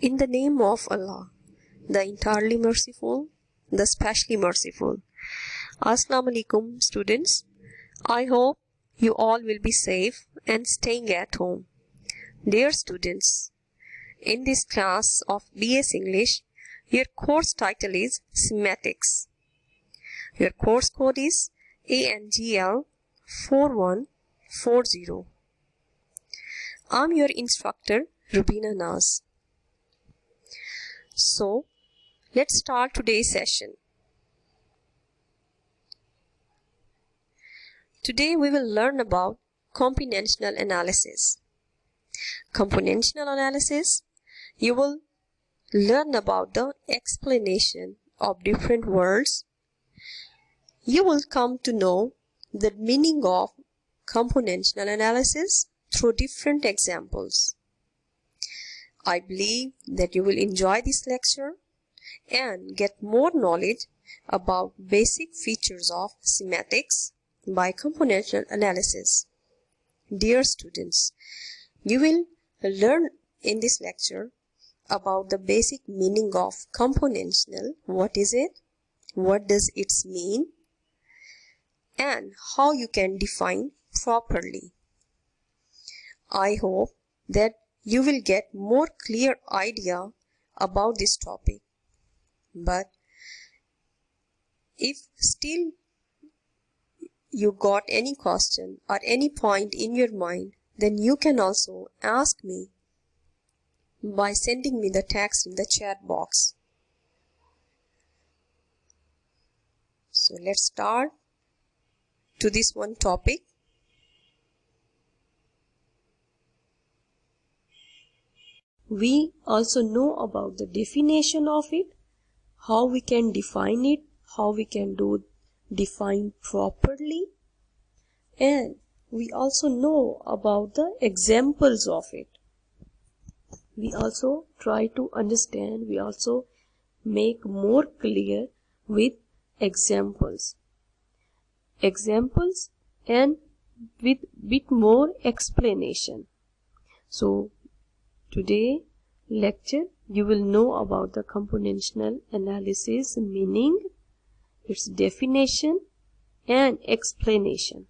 In the name of Allah, the entirely merciful, the specially merciful. Assalamu alaikum, students. I hope you all will be safe and staying at home. Dear students, in this class of BS English, your course title is Semantics. Your course code is ANGL 4140. I'm your instructor, Rubina Naz. So, let's start today's session. Today we will learn about componential analysis. Componential analysis, you will learn about the explanation of different words. You will come to know the meaning of componential analysis through different examples. I believe that you will enjoy this lecture and get more knowledge about basic features of semantics by componential analysis. Dear students, you will learn in this lecture about the basic meaning of componential. What is it? What does it mean? And how you can define properly. I hope that you will get more clear idea about this topic. But if still you got any question or any point in your mind, then you can also ask me by sending me the text in the chat box. So let's start to this one topic. We also know about the definition of it, how we can define it, how we can define properly, and we also know about the examples of it. We also try to understand, we also make more clear with examples. Examples and with bit more explanation. So today lecture you will know about the componential analysis meaning, its definition and explanation.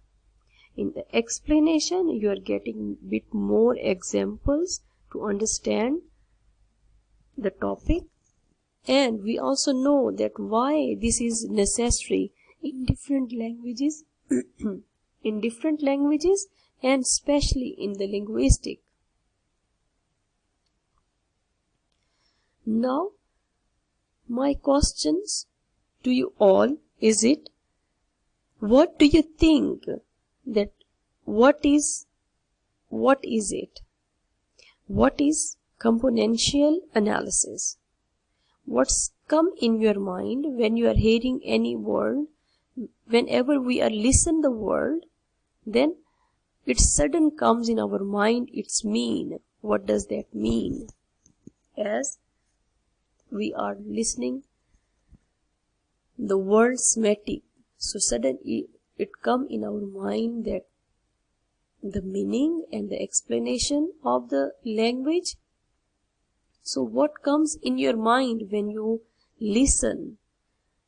In the explanation you are getting bit more examples to understand the topic, and we also know that why this is necessary in different languages and especially in the linguistic. Now, my questions to you all is it, what do you think that what is it? What is componential analysis? What's come in your mind when you are hearing any word? Whenever we are listen the word, then it sudden comes in our mind its mean. What does that mean? As we are listening the word semantic, so suddenly it come in our mind that the meaning and the explanation of the language. So what comes in your mind when you listen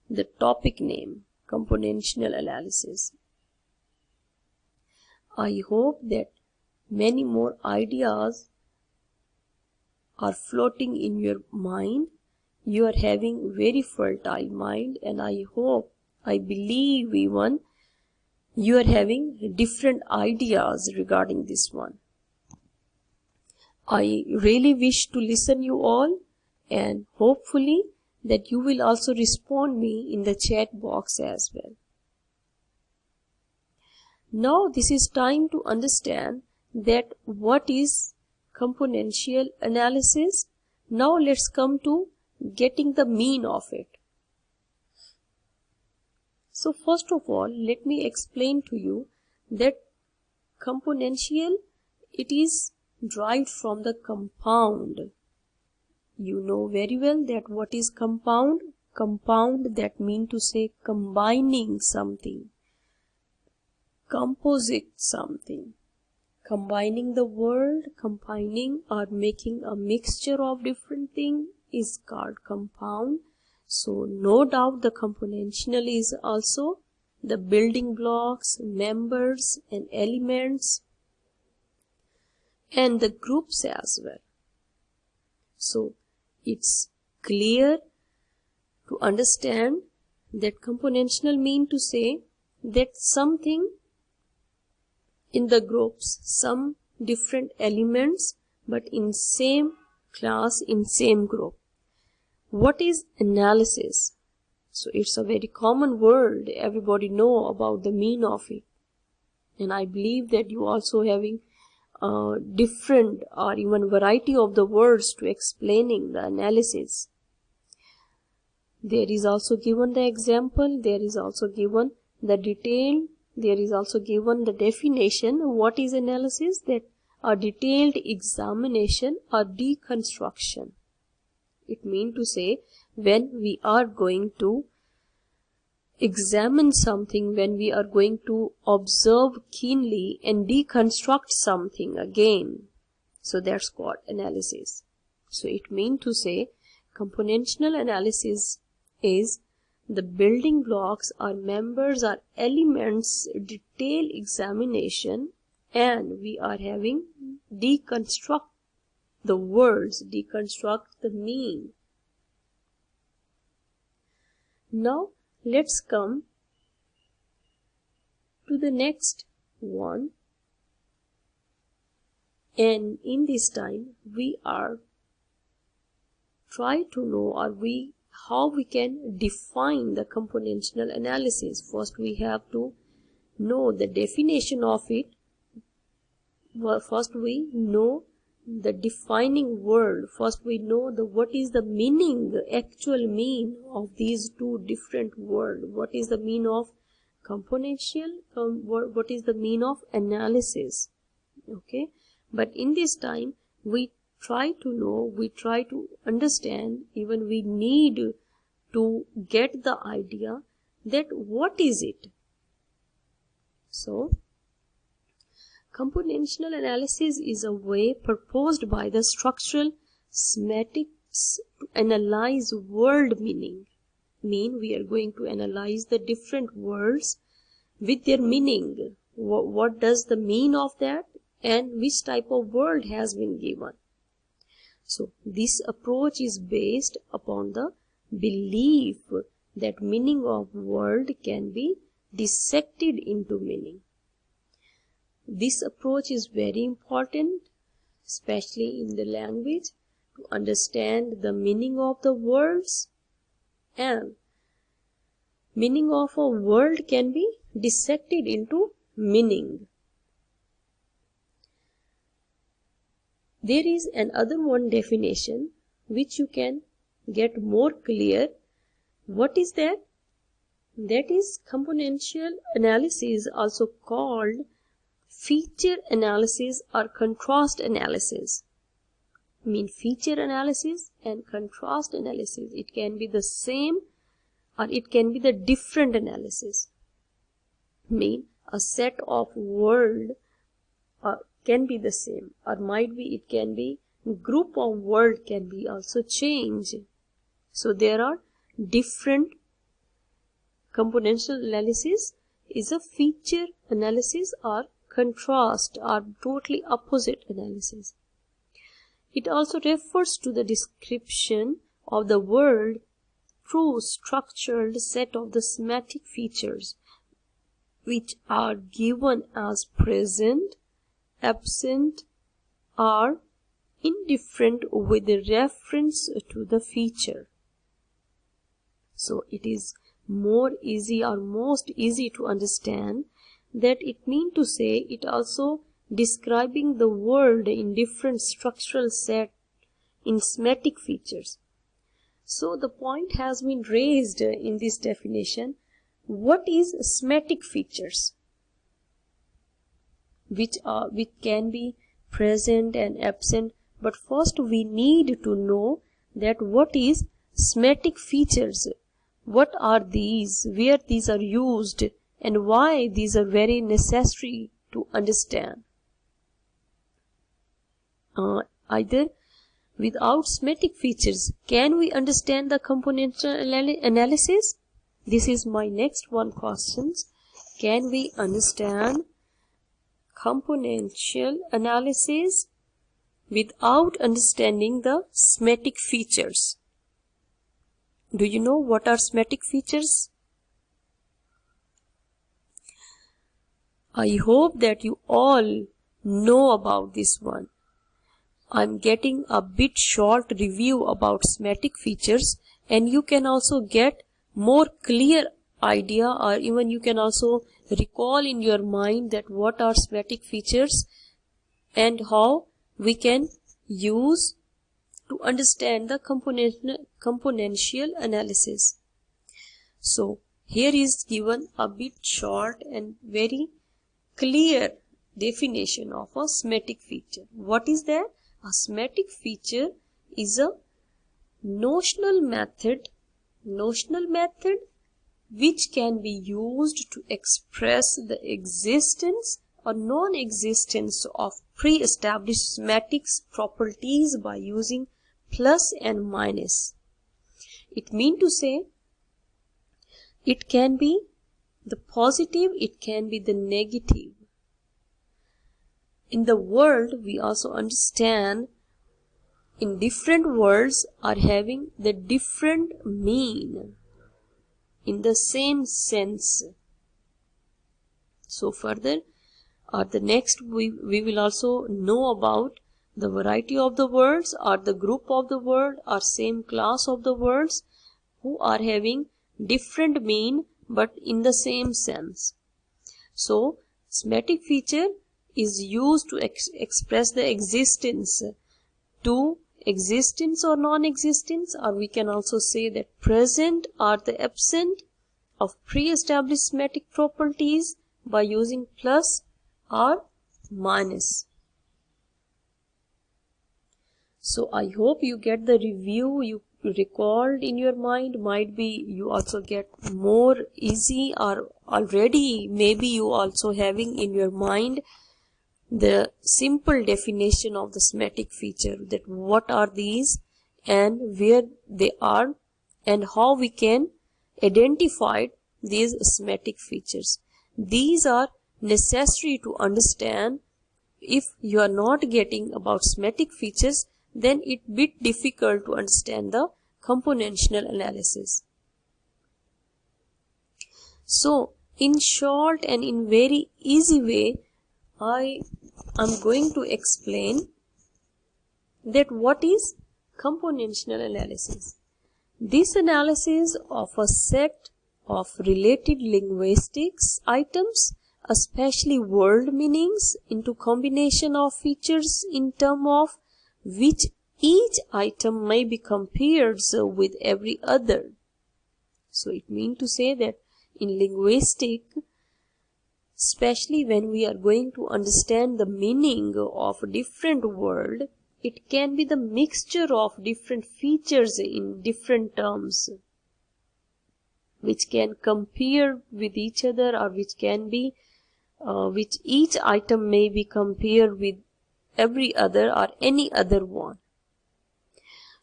the topic name componential analysis? I hope that many more ideas are floating in your mind. You are having very fertile mind, and I believe even you are having different ideas regarding this one. I really wish to listen you all, and hopefully that you will also respond me in the chat box as well. Now this is time to understand that what is componential analysis. Now let's come to getting the mean of it. So first of all, let me explain to you that componential, it is derived from the compound. You know very well that what is compound. Compound, that mean to say combining something, composite something, Combining the word, combining or making a mixture of different things is called compound. So no doubt the componential is also the building blocks, members and elements and the groups as well. So it's clear to understand that componential mean to say that something in the groups, some different elements but in same class, in same group. What is analysis? So it's a very common word, everybody know about the meaning of it, and I believe that you also having different or even variety of the words to explaining the analysis. There is also given the example, there is also given the detail, there is also given the definition. What is analysis? That a detailed examination or deconstruction. It means to say when we are going to examine something, when we are going to observe keenly and deconstruct something again. So that's called analysis. So it means to say componential analysis is the building blocks or members or elements detailed examination, and we are having deconstruct the words, deconstruct the meaning. Now let's come to the next one, and in this time we are try to know how we can define the componential analysis. First we have to know the definition of it. Well, first we know the defining word. First we know what is the meaning, the actual meaning of these two different words. What is the meaning of componential? What is the meaning of analysis? Okay, but in this time we try to know, we try to understand, even we need to get the idea that what is it. So componential analysis is a way proposed by the structural semantics to analyze word meaning. We are going to analyze the different words with their meaning. What does the mean of that, and which type of word has been given. So this approach is based upon the belief that meaning of word can be dissected into meaning. This approach is very important, especially in the language, to understand the meaning of the words, and meaning of a word can be dissected into meaning. There is another one definition which you can get more clear. What is that? That is componential analysis, also called feature analysis or contrast analysis. Feature analysis and contrast analysis, it can be the same or it can be the different analysis. A set of word can be the same, or might be it can be group of word can be also changed. So there are different. Componential analysis is a feature analysis or contrast or totally opposite analysis. It also refers to the description of the word through structured set of the semantic features which are given as present, absent, or indifferent with reference to the feature. So it is more easy or most easy to understand that it means to say it also describing the word in different structural set in semantic features. So the point has been raised in this definition. What is semantic features? Which can be present and absent, but first we need to know that what is semantic features, what are these, where these are used, and why these are very necessary to understand. either without semantic features, can we understand the componential analysis? This is my next one question. Can we understand componential analysis without understanding the semantic features? Do you know what are semantic features? I hope that you all know about this one. I'm getting a bit short review about semantic features, and you can also get more clear idea, or even you can also recall in your mind that what are semantic features and how we can use to understand the componential analysis. So here is given a bit short and very clear definition of a semantic feature. What is that? A semantic feature is a notional method which can be used to express the existence or non-existence of pre-established semantic properties by using plus and minus. It means to say it can be the positive, it can be the negative. In the world, we also understand in different words are having the different mean in the same sense. So further, or the next we will also know about the variety of the words or the group of the word or same class of the words who are having different mean but in the same sense. So semantic feature is used to express the existence or non-existence, or we can also say that present or the absent of pre-established semantic properties by using plus or minus. So I hope you get the review you recalled in your mind. Might be you also get more easy, or already maybe you also having in your mind the simple definition of the semantic feature, that what are these and where they are and how we can identify these semantic features. These are necessary to understand. If you are not getting about semantic features, then it bit difficult to understand the componential analysis. So in short and in very easy way, I am going to explain that what is componential analysis. This analysis of a set of related linguistics items, especially word meanings, into combination of features in terms of which each item may be compared with every other. So it means to say that in linguistics, especially when we are going to understand the meaning of a different word, it can be the mixture of different features in different terms which can compare with each other, or which can be which each item may be compared with every other or any other one.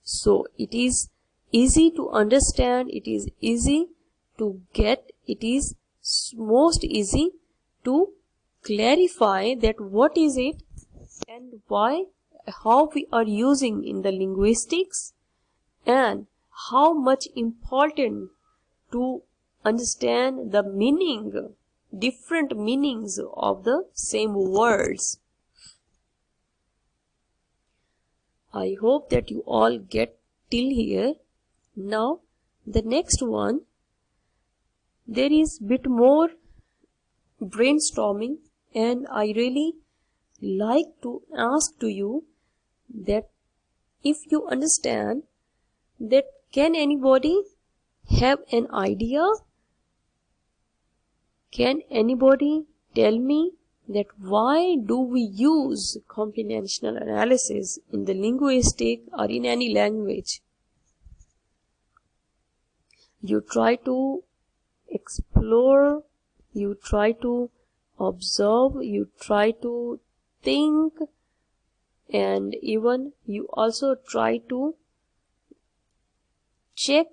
So it is easy to understand, it is easy to get, it is most easy to clarify that what is it and why, how we are using in the linguistics, and how much important to understand the meaning, different meanings of the same words. I hope that you all get till here. Now the next one, there is bit more brainstorming, and I really like to ask to you that if you understand that, can anybody have an idea? Can anybody tell me that why do we use comprehensional analysis in the linguistic or in any language? You try to explore, you try to observe, you try to think, and even you also try to check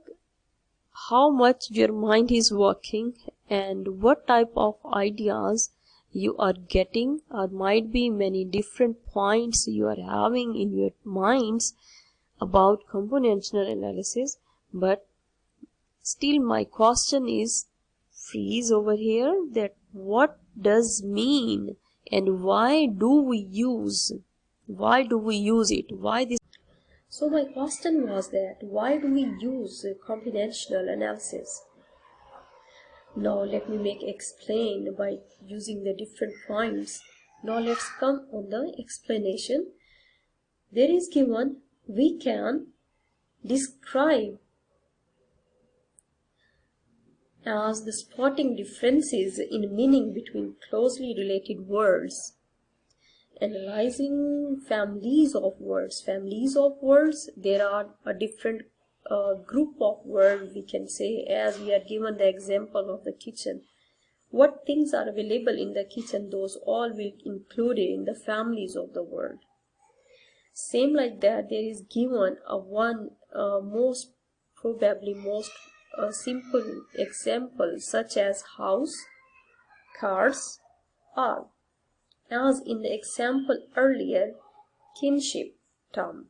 how much your mind is working and what type of ideas you are getting, or might be many different points you are having in your minds about componential analysis. But still my question is freeze over here, that what does mean and why do we use it, why this. So my question was that why do we use combinational analysis? Now let me explain by using the different points. Now let's come on the explanation. There is given, we can describe as the spotting differences in meaning between closely related words. Analyzing families of words. There are a different group of words, we can say, as we are given the example of the kitchen. What things are available in the kitchen, those all will be included in the families of the word. Same like that, there is given a most simple example such as house, cars, all. As in the example earlier, kinship term.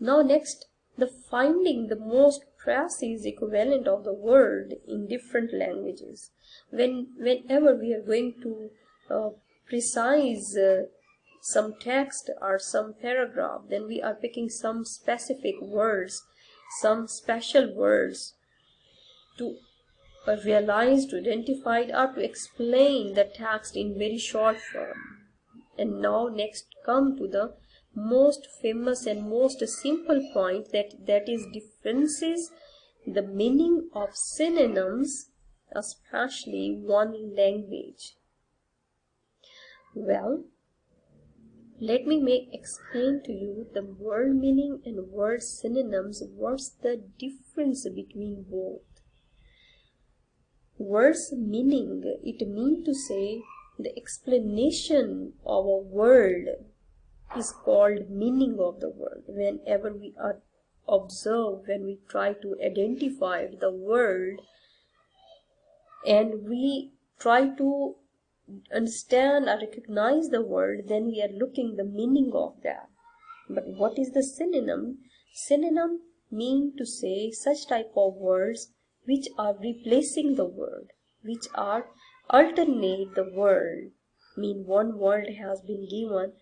Now next, the finding the most precise equivalent of the word in different languages. Whenever we are going to precise some text or some paragraph, then we are picking some specific words, some special words to realize, to identify, or to explain the text in very short form. And now next come to the most famous and most simple point, that is differences the meaning of synonyms, especially one language. Well, let me explain to you the word meaning and word synonyms. What's the difference between both? Words meaning, it means to say the explanation of a word is called meaning of the word. Whenever we when we try to identify the word and we try to understand or recognize the word, then we are looking the meaning of that. But what is the synonym? Synonym mean to say such type of words which are replacing the word, which are alternate the word. Mean one word has been given,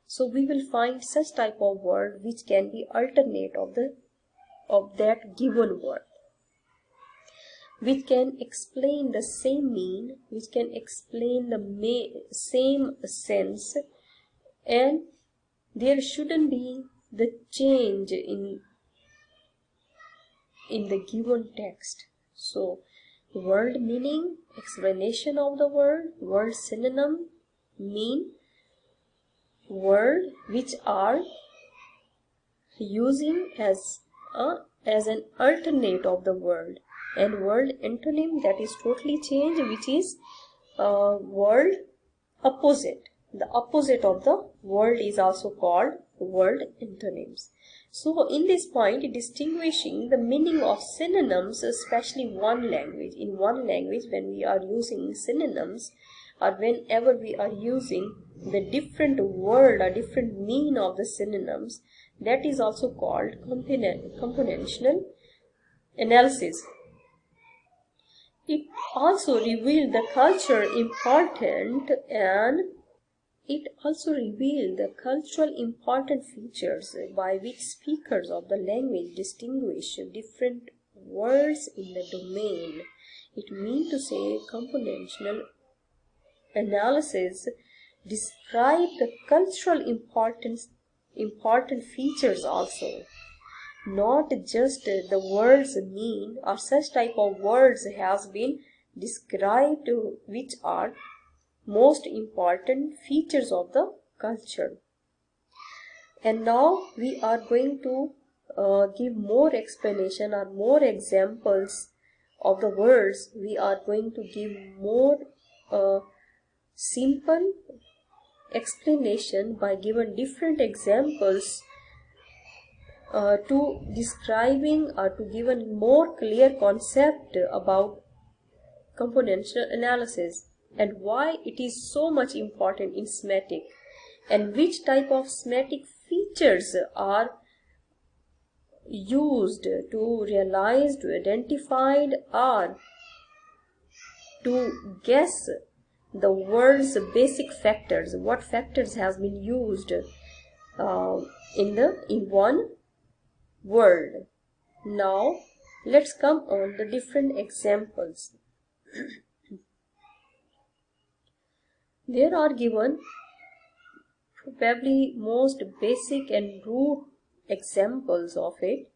so we will find such type of word which can be alternate of that given word, which can explain the same mean, which can explain the same sense, and there shouldn't be the change in the given text. So word meaning, explanation of the word. Word synonym mean word which are using as an alternate of the word, and word antonym, that is totally changed, which is word opposite. The opposite of the word is also called word antonyms. So in this point, distinguishing the meaning of synonyms, especially one language. In one language, when we are using synonyms, or whenever we are using the different word or different meaning of the synonyms, that is also called componential analysis. It also revealed the cultural important features by which speakers of the language distinguish different words in the domain. It means to say componential analysis describe the cultural important features also, not just the words mean, or such type of words has been described which are most important features of the culture. And now we are going to give more explanation or more examples of the words. We are going to give more simple explanation by given different examples to describing or to give a more clear concept about componential analysis and why it is so much important in semantic, and which type of semantic features are used to realize, to identify, or to guess the word's basic factors. What factors has been used in one word. Now let's come on the different examples. There are given probably most basic and root examples of it,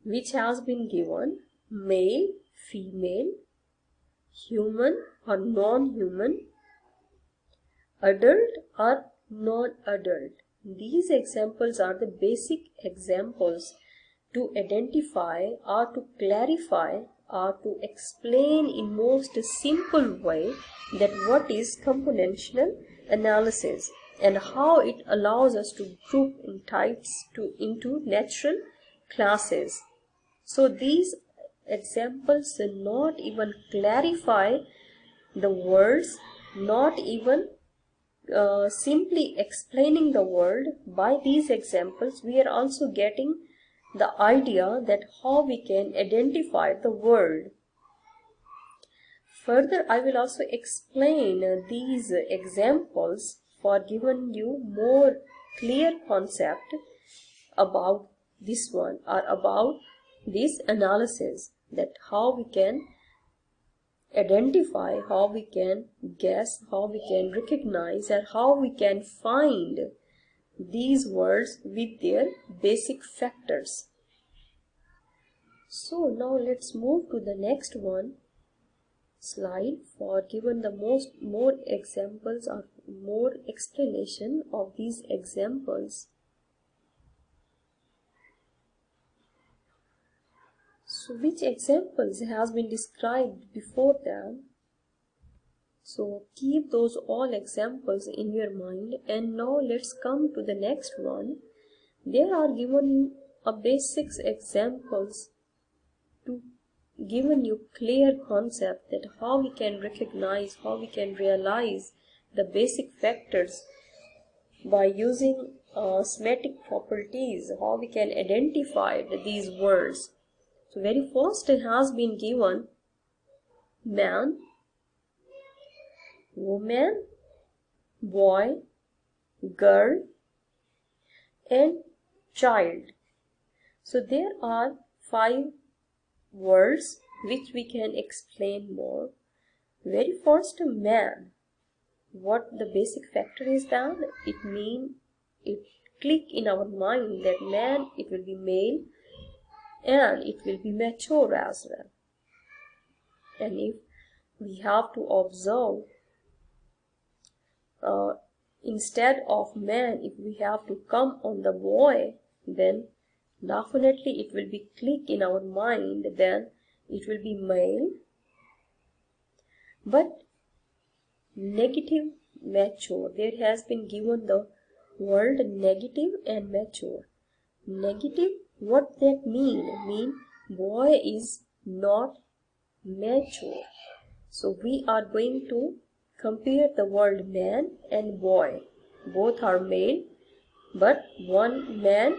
which has been given: male, female, human or non-human, adult or non-adult. These examples are the basic examples to identify or to clarify or to explain in most simple way that what is componential analysis and how it allows us to group in types into natural classes. So these examples not even clarify the words, not even simply explaining the word. By these examples we are also getting the idea that how we can identify the word. Further, I will also explain these examples for giving you more clear concept about this one or about this analysis, that how we can identify, how we can guess, how we can recognize, and how we can find these words with their basic factors. So now let's move to the next one slide for given the more examples or more explanation of these examples. So which examples has been described before them? So keep those all examples in your mind, and now let's come to the next one. There are given a basics examples to given you clear concept that how we can recognize, how we can realize the basic factors by using semantic properties, how we can identify these words. So very first it has been given man, woman, boy, girl, and child. So there are 5 words which we can explain more. Very first, man. What the basic factor is that it click in our mind that man, it will be male and it will be mature as well. And if we have to observe, instead of man, if we have to come on the boy, then definitely it will be click in our mind, then it will be male, but negative mature. There has been given the word negative and mature. Negative, what that mean boy is not mature. So we are going to compare the word man and boy. Both are male, but one man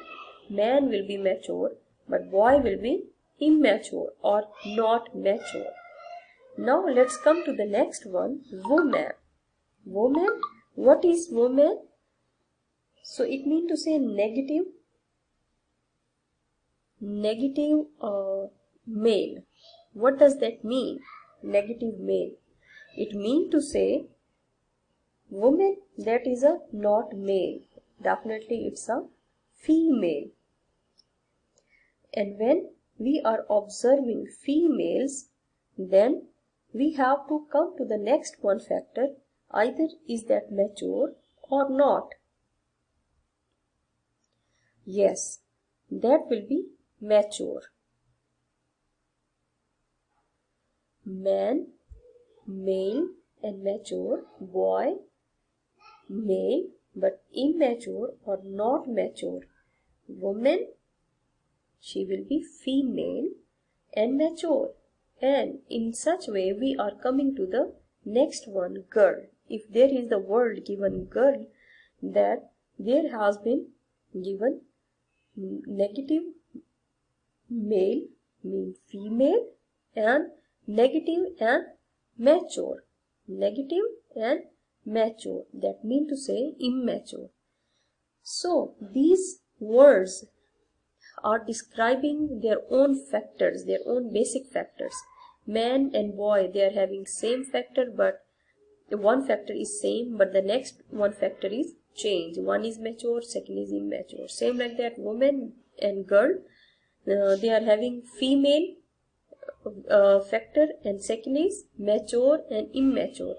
will be mature, but boy will be immature or not mature. Now let's come to the next one, woman. Woman, what is woman? So it means to say negative male. What does that mean? Negative male. It means to say woman that is a not male. Definitely it's a female. And when we are observing females, then we have to come to the next one factor, either is that mature or not. Yes, that will be mature. Man, male and mature, boy, male but immature or not mature. Woman, she will be female and mature. And in such way we are coming to the next one, girl. If there is the word given girl, that there has been given negative male mean female and negative and mature. Negative and mature, that mean to say immature. So these words are describing their own factors, their own basic factors. Man and boy, they are having same factor, but one factor is same, but the next one factor is change. One is mature, second is immature. Same like that, woman and girl, they are having female factor, and second is mature and immature.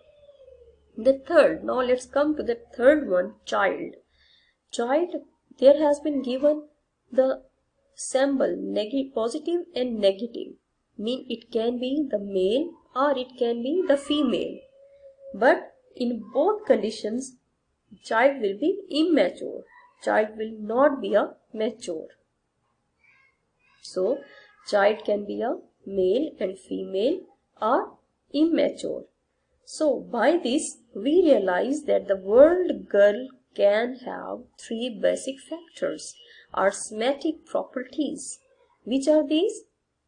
The third, now let's come to the third one, child. Child, there has been given the symbol positive and negative. Mean it can be the male or it can be the female. But in both conditions, child will be immature. Child will not be a mature. So, child can be a male and female or immature. So, by this, we realize that the word girl can have three basic factors or semantic properties. Which are these?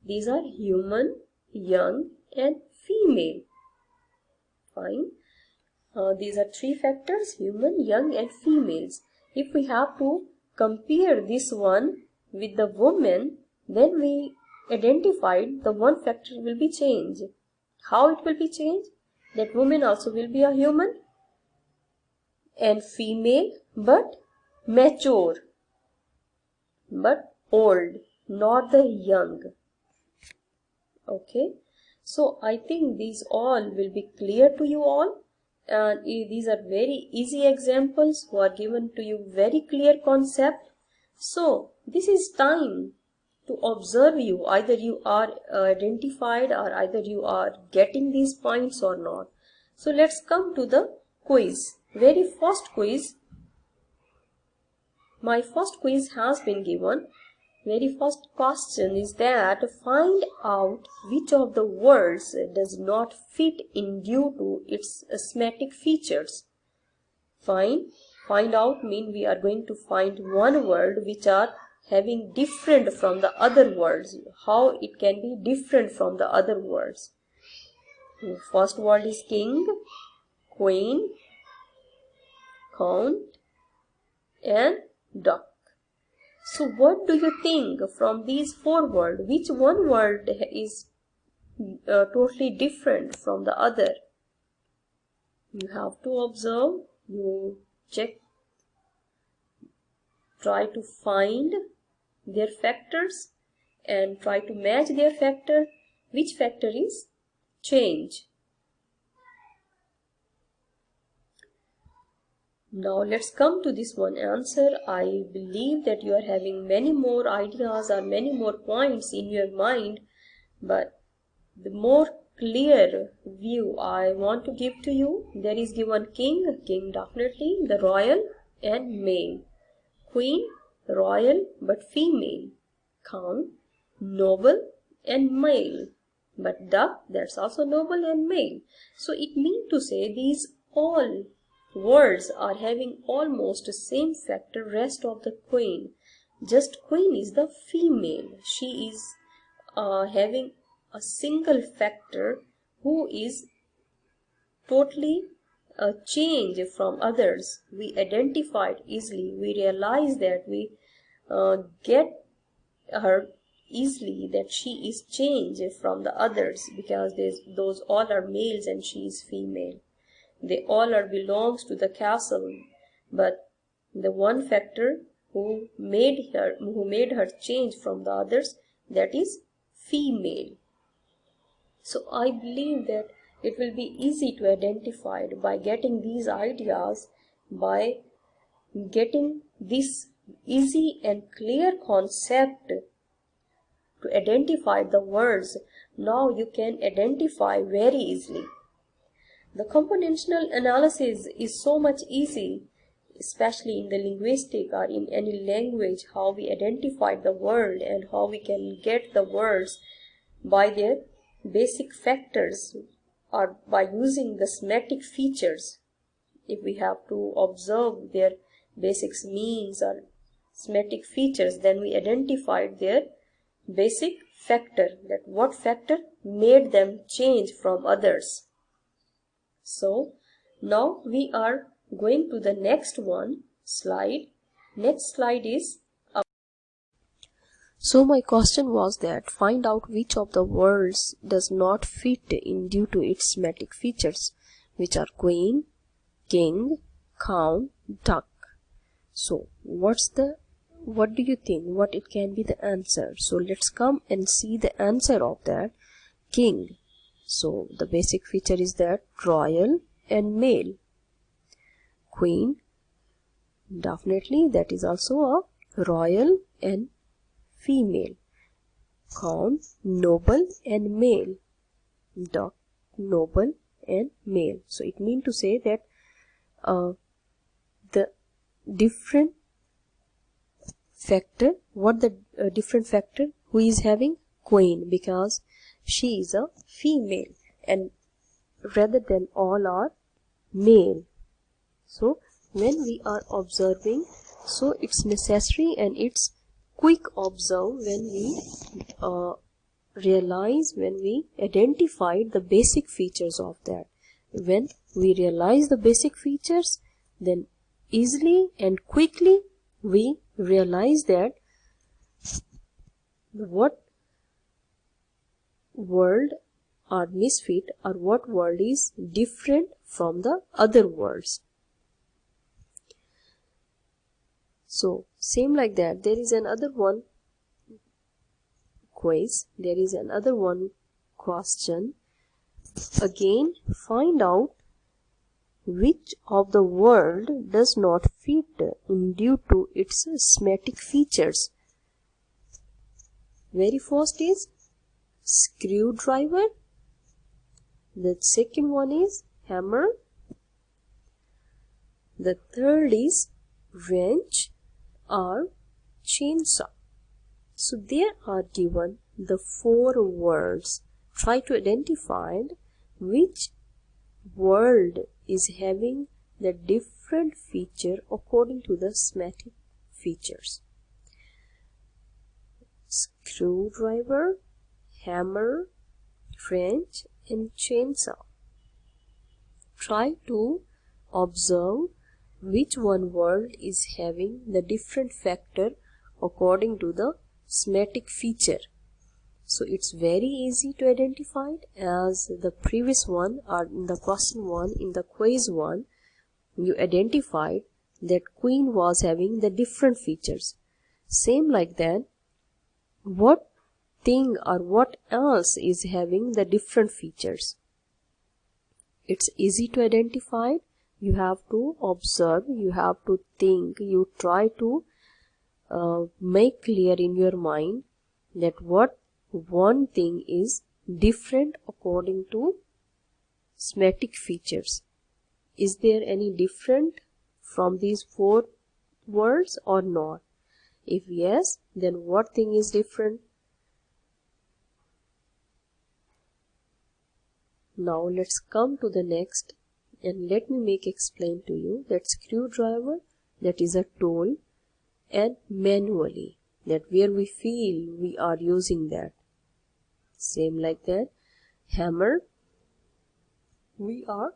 These are human, young, and female. Fine. These are three factors, human, young, and females. If we have to compare this one with the woman, then we identified the one factor will be changed. How it will be changed? That woman also will be a human and female, but mature, but old, not the young. Okay, so I think these all will be clear to you all, and these are very easy examples who are given to you very clear concept. So this is time to observe you, either you are identified or either you are getting these points or not. So let's come to the quiz. Very first quiz. My first quiz has been given. Very first question is that find out which of the words does not fit in due to its semantic features. Find out mean we are going to find one word which are having different from the other words. How it can be different from the other words. First word is king, queen, count, and duck. So what do you think from these four words? Which one word is totally different from the other? You have to observe, you check, try to find their factors and try to match their factor. Which factor is change? Now let's come to this one answer. I believe that you are having many more ideas or many more points in your mind, but the more clear view I want to give to you. There is given king definitely, the royal and male. Queen, royal but female. Count, noble and male. But duck, that's also noble and male. So it means to say these all words are having almost the same factor rest of the queen. Just queen is the female. She is having a single factor who is totally a change from others. We identified easily. We realize that we get her easily that she is changed from the others because those all are males and she is female. They all are belongs to the castle, but the one factor who made her change from the others, that is female. So I believe that it will be easy to identify by getting these ideas, by getting this easy and clear concept to identify the words. Now you can identify very easily. The componential analysis is so much easy, especially in the linguistic or in any language, how we identify the word and how we can get the words by their basic factors or by using the semantic features. If we have to observe their basic means or semantic features, then we identified their basic factor, that what factor made them change from others. So now we are going to the next slide. Next slide is so my question was that find out which of the words does not fit in due to its semantic features, which are queen, king, cow, duck. So what do you think what it can be the answer? So let's come and see the answer of that. King. So the basic feature is that royal and male. Queen, definitely that is also a royal and female. Count, noble and male. Duck, noble and male. So it means to say that the different factor, different factor who is having queen, because she is a female and rather than all are male. So when we are observing, so it's necessary and it's quick observe when we realize, when we identify the basic features of that. When we realize the basic features, then easily and quickly we realize that what word are misfit or what word is different from the other words. So same like that, there is another one quiz, there is another one question. Again, find out which of the word does not fit in due to its semantic features. Very first is screwdriver, the second one is hammer, the third is wrench or chainsaw. So there are given the 4 words. Try to identify which word is having the different feature according to the semantic features. Screwdriver, hammer, wrench and chainsaw. Try to observe which one word is having the different factor according to the semantic feature. So it's very easy to identify it, as the previous one or in the question one, in the quiz one, you identified that queen was having the different features. Same like that, what thing or what else is having the different features. It's easy to identify. You have to observe, you have to think, you try to make clear in your mind that what one thing is different according to semantic features. Is there any different from these 4 words or not? If yes, then what thing is different? Now let's come to the next and let me explain to you that screwdriver, that is a tool, and manually, that where we feel we are using that. Same like that, hammer, we are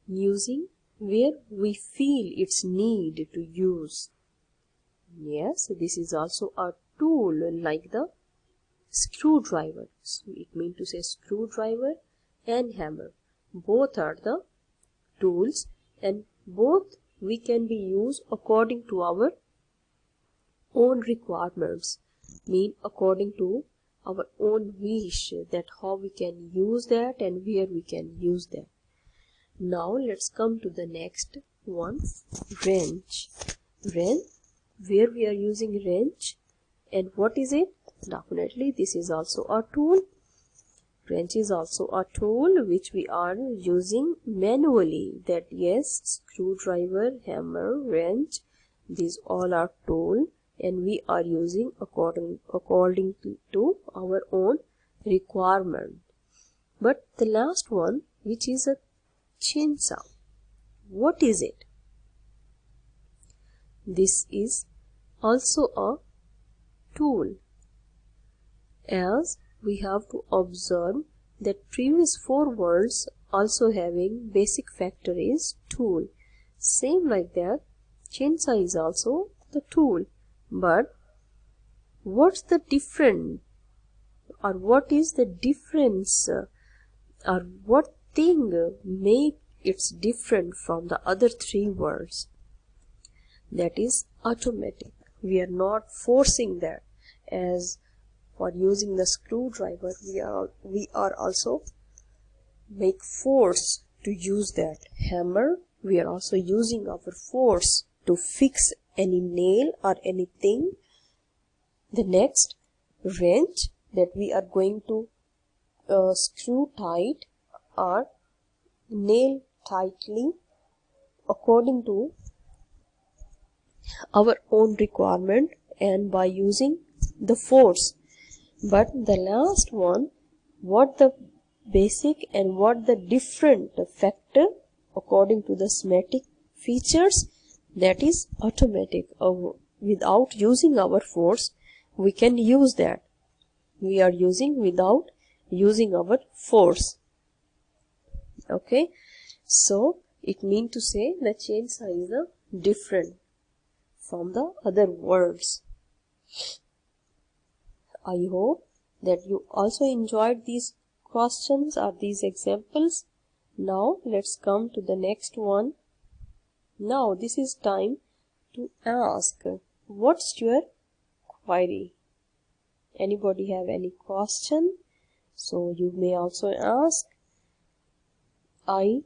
using where we feel it's need to use. Yes, this is also a tool like the screwdriver. So it means to say screwdriver and hammer, both are the tools and both we can be used according to our own requirements, mean according to our own wish, that how we can use that and where we can use that. Now let's come to the next one, wrench. Wrench, where we are using wrench and what is it? Definitely this is also a tool. Wrench is also a tool which we are using manually. That yes, screwdriver, hammer, wrench, these all are tools and we are using according to our own requirement. But the last one, which is a chainsaw, what is it? This is also a tool, as we have to observe that previous 4 words also having basic factor is tool. Same like that, chainsaw is also the tool. But what's the difference, or what is the difference, or what thing make it different from the other 3 words? That is automatic. We are not forcing that. As for using the screwdriver, we are also make force to use that. Hammer, we are also using our force to fix any nail or anything. The next, wrench, that we are going to screw tight or nail tightly according to our own requirement and by using the force. But the last one, what the basic and what the different factor according to the semantic features, that is automatic. Without using our force, we can use that. We are using without using our force. Okay, so it means to say the chainsaw is different from the other words. I hope that you also enjoyed these questions or these examples. Now let's come to the next one. Now this is time to ask, what's your query? Anybody have any question? So you may also ask. I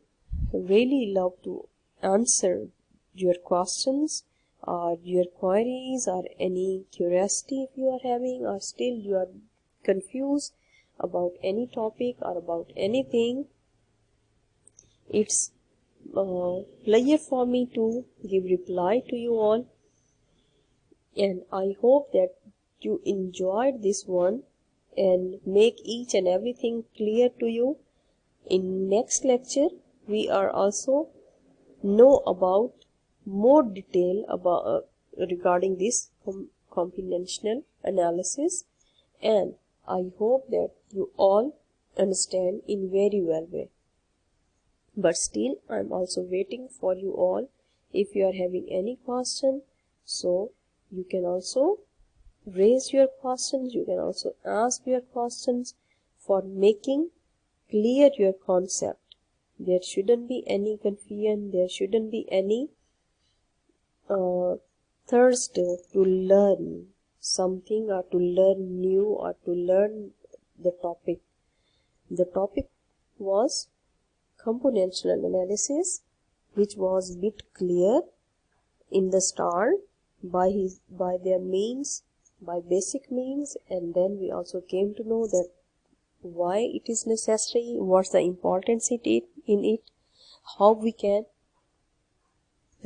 really love to answer your questions or your queries or any curiosity if you are having, or still you are confused about any topic or about anything. It's a pleasure for me to give reply to you all, and I hope that you enjoyed this one and make each and everything clear to you. In next lecture we are also know about more detail about regarding this comprehensional analysis, and I hope that you all understand in very well way. But still I am also waiting for you all. If you are having any question, so you can also raise your questions, you can also ask your questions for making clear your concept. There shouldn't be any confusion, there shouldn't be any thirst to learn something or to learn new or to learn the topic. The topic was componential analysis, which was bit clear in the start by their means, by basic means, and then we also came to know that why it is necessary, what's the importance in it, how we can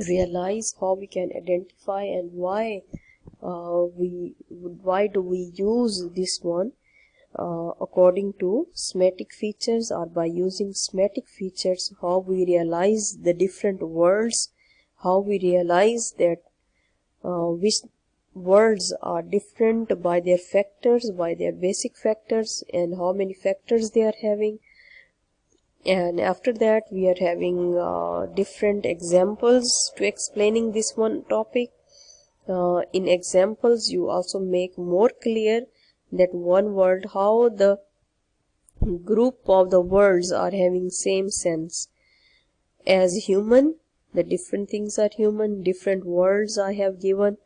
realize, how we can identify, and why do we use this one according to semantic features, or by using semantic features how we realize the different words, how we realize that which words are different by their factors, by their basic factors, and how many factors they are having. And after that we are having different examples to explaining this one topic. In examples you also make more clear that one word, how the group of the words are having same sense. As human, the different things are human, different words I have given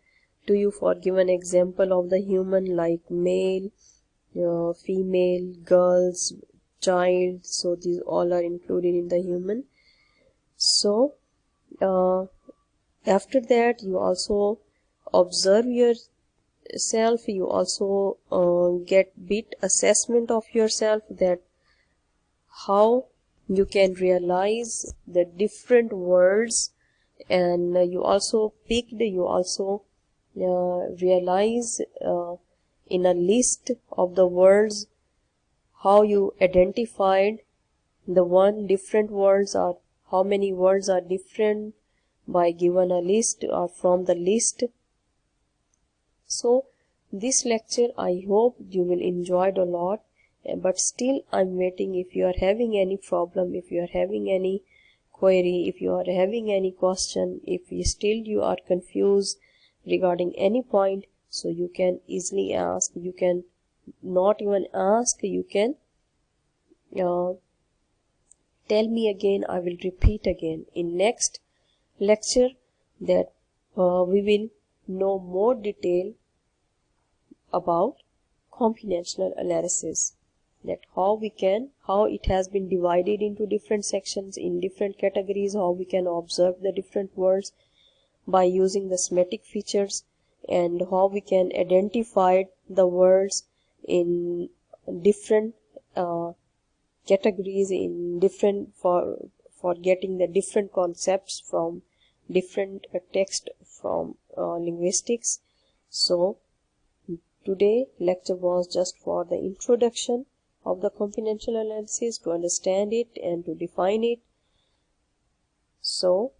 to you for given example of the human, like male, female, girls, child. So these all are included in the human. So after that you also observe yourself, you also get bit assessment of yourself, that how you can realize the different words, and you also realize in a list of the words how you identified the one different words, or how many words are different by given a list or from the list. So this lecture I hope you will enjoy it a lot, but still I'm waiting. If you are having any problem, if you are having any query, if you are having any question, if you are confused regarding any point, so you can easily ask. You can not even ask, you can tell me again. I will repeat again in next lecture, that we will know more detail about combinational analysis, that how it has been divided into different sections in different categories, how we can observe the different words by using the semantic features, and how we can identify the words in different categories, in different for getting the different concepts from different text from linguistics. So today lecture was just for the introduction of the combinational analysis, to understand it and to define it. So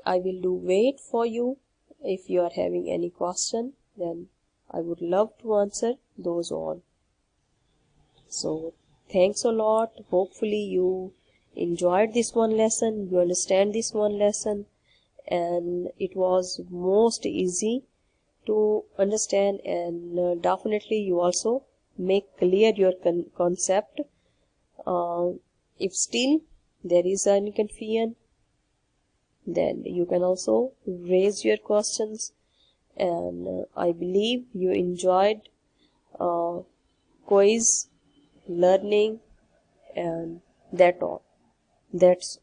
I will do wait for you. If you are having any question, then I would love to answer those all. So thanks a lot. Hopefully you enjoyed this one lesson, you understand this one lesson, and it was most easy to understand, and definitely you also make clear your concept. If still there is any confusion, then you can also raise your questions, and I believe you enjoyed quiz learning, and that's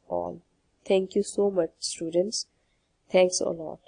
all. Thank you so much, students. Thanks a lot.